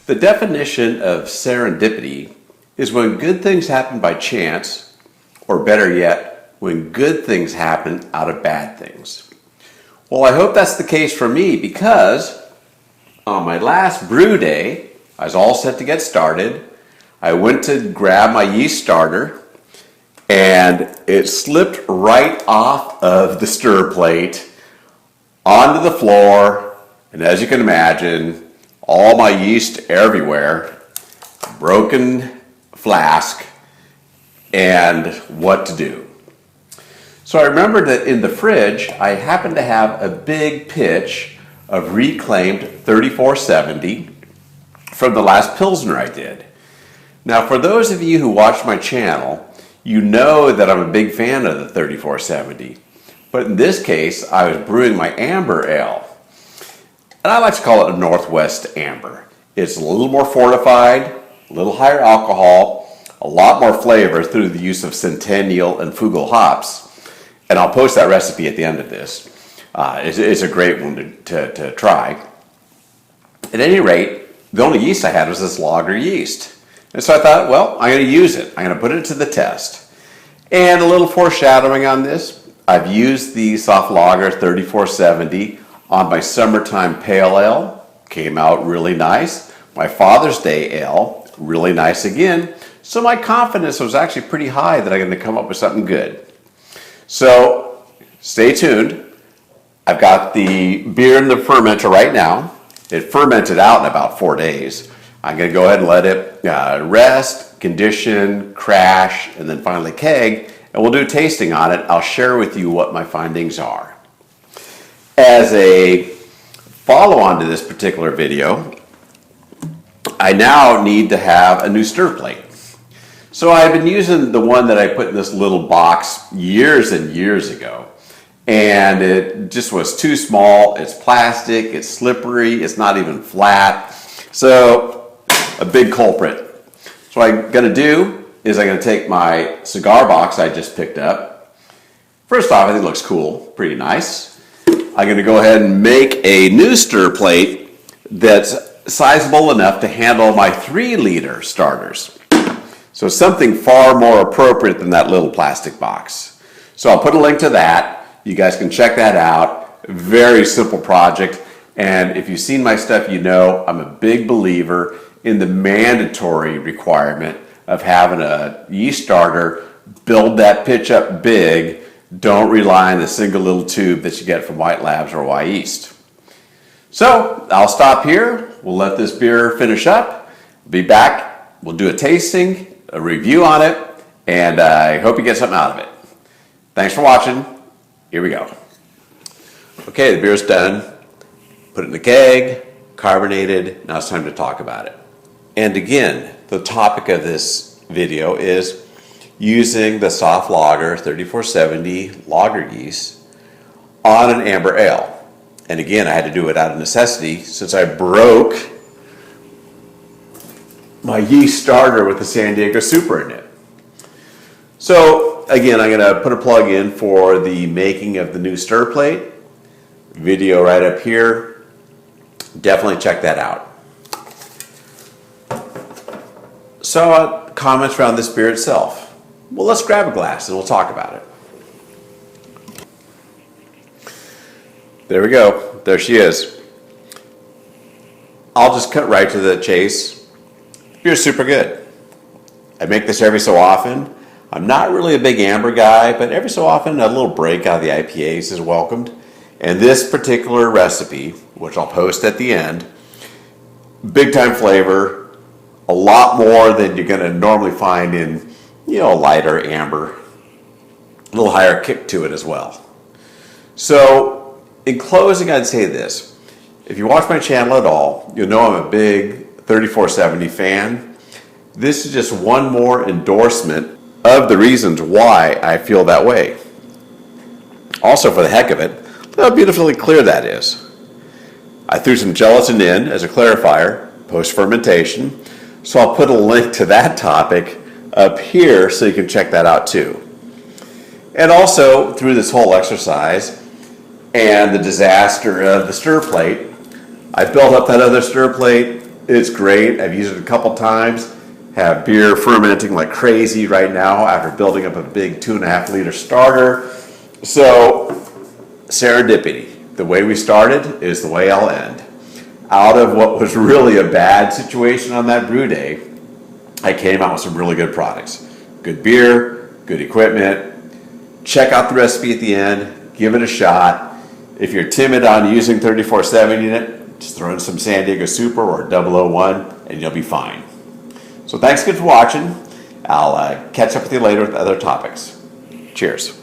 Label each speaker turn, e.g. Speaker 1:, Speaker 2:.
Speaker 1: The definition of serendipity is when good things happen by chance, or better yet, when good things happen out of bad things. Well, I hope that's the case for me because on my last brew day, I was all set to get started. I went to grab my yeast starter and it slipped right off of the stir plate onto the floor, and as you can imagine, all my yeast everywhere, broken flask, and what to do. So I remembered that in the fridge, I happened to have a big pitch of reclaimed 3470 from the last Pilsner I did. Now, for those of you who watch my channel, you know that I'm a big fan of the 3470. But in this case, I was brewing my amber ale. And I like to call it a Northwest Amber. It's a little more fortified, a little higher alcohol, a lot more flavor through the use of Centennial and Fugel hops. And I'll post that recipe at the end of this. It's a great one to try. At any rate, the only yeast I had was this Lager Yeast. And so I thought, well, I'm going to use it. I'm going to put it to the test. And a little foreshadowing on this, I've used the Saflager 3470 on my summertime pale ale, came out really nice. My Father's Day ale, really nice again. So my confidence was actually pretty high that I'm going to come up with something good. So stay tuned. I've got the beer in the fermenter right now. It fermented out in about 4 days. I'm going to go ahead and let it rest, condition, crash, and then finally keg. And we'll do a tasting on it. I'll share with you what my findings are. As a follow-on to this particular video, I now need to have a new stir plate. So I've been using the one that I put in this little box years and years ago. And it just was too small. It's plastic, it's slippery, it's not even flat. So a big culprit. So what I'm gonna do is I'm gonna take my cigar box I just picked up. First off, I think it looks cool, pretty nice. I'm going to go ahead and make a new stir plate that's sizable enough to handle my 3-liter starters. So something far more appropriate than that little plastic box. So I'll put a link to that. You guys can check that out. Very simple project. And if you've seen my stuff, you know I'm a big believer in the mandatory requirement of having a yeast starter build that pitch up big. Don't rely on the single little tube that you get from White Labs or Y Yeast. So I'll stop here. We'll let this beer finish up. Be back. We'll do a tasting, a review on it, and I hope you get something out of it. Thanks for watching. Here we go. Okay, the beer's done. Put it in the keg, carbonated. Now it's time to talk about it. And again, the topic of this video is using the Saflager 3470 Lager Yeast on an amber ale. And again, I had to do it out of necessity since I broke my yeast starter with the San Diego Super in it. So again, I'm going to put a plug in for the making of the new stir plate. Video right up here. Definitely check that out. So comments around this beer itself. Well, let's grab a glass and we'll talk about it. There we go. There she is. I'll just cut right to the chase. Beer's super good. I make this every so often. I'm not really a big amber guy, but every so often a little break out of the IPAs is welcomed. And this particular recipe, which I'll post at the end, big time flavor, a lot more than you're going to normally find in lighter amber, a little higher kick to it as well. So in closing, I'd say this. If you watch my channel at all, you'll know I'm a big 3470 fan. This is just one more endorsement of the reasons why I feel that way. Also, for the heck of it, look how beautifully clear that is. I threw some gelatin in as a clarifier post-fermentation, so I'll put a link to that topic up here so you can check that out too. And also, through this whole exercise and the disaster of the stir plate, I built up that other stir plate, It's great. I've used it a couple times. Have beer fermenting like crazy right now after building up a big 2.5 liter starter. So, serendipity. The way we started is the way I'll end. Out of what was really a bad situation on that brew day, I came out with some really good products. Good beer, good equipment. Check out the recipe at the end. Give it a shot. If you're timid on using 3470 in it, just throw in some San Diego Super or 001 and you'll be fine. So thanks again for watching. I'll catch up with you later with other topics. Cheers.